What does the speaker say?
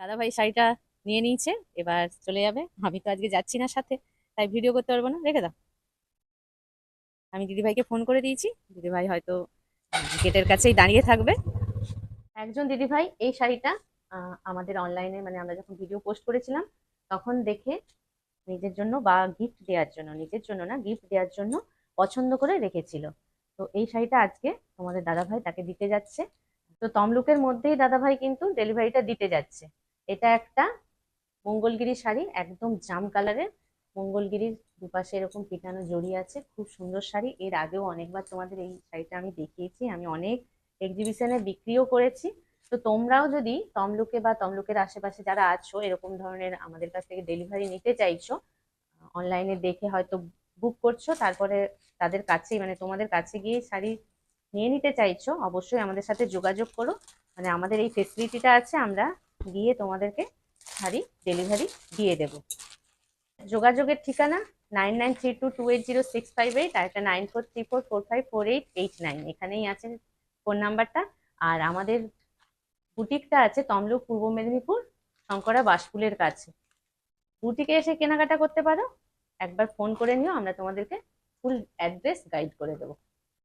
দাদা ভাই শাড়িটা নিয়ে নিয়েছে, এবার চলে যাবে। আমি তো আজকে যাচ্ছি না সাথে, তাই ভিডিও করতে পারবো না, রেখে দাও। আমি দিদিভাইকে ফোন করে দিয়েছি, দিদিভাই হয়তো গেটের কাছেই দাঁড়িয়ে থাকবে। একজন দিদিভাই এই শাড়িটা আমাদের অনলাইনে, মানে আমরা যখন ভিডিও পোস্ট করেছিলাম তখন দেখে নিজের জন্য বা গিফট দেওয়ার জন্য, নিজের জন্য না গিফট দেওয়ার জন্য পছন্দ করে রেখেছিল। তো এই শাড়িটা আজকে তোমাদের দাদাভাই তাকে দিতে যাচ্ছে। তো তমলুকের মধ্যেই দাদাভাই কিন্তু ডেলিভারিটা দিতে যাচ্ছে। এটা একটা মঙ্গলগিরি শাড়ি, একদম জাম কালারের। মঙ্গলগিরির দুপাশে এরকম পিটানো জড়ি আছে, খুব সুন্দর শাড়ি। এর আগেও অনেকবার তোমাদের এই শাড়িটা আমি দেখিয়েছি, আমি অনেক এক্সিবিশনে বিক্রিও করেছি। তো তোমরাও যদি তমলুকে বা তমলুকের আশেপাশে যারা আছো, এরকম ধরনের আমাদের কাছ থেকে ডেলিভারি নিতে চাইছো, অনলাইনে দেখে হয়তো বুক করছো, তারপরে তাদের কাছেই মানে তোমাদের কাছে গিয়ে শাড়ি নিয়ে নিতে চাইছো, অবশ্যই আমাদের সাথে যোগাযোগ করো। মানে আমাদের এই ফেসিলিটিটা আছে, আমরা গিয়ে তোমাদেরকে শাড়ি ডেলিভারি দিয়ে দেব। যোগাযোগের ঠিকানা 9932280658, আর একটা 9434454889, এখানেই আছে ফোন নাম্বারটা। আর আমাদের বুটিকটা আছে তমলুক পূর্ব মেদিনীপুর শঙ্করা বাসপুলের কাছে। বুটিকে এসে কেনাকাটা করতে পারো, একবার ফোন করে নিও, আমরা তোমাদেরকে ফুল অ্যাড্রেস গাইড করে দেবো।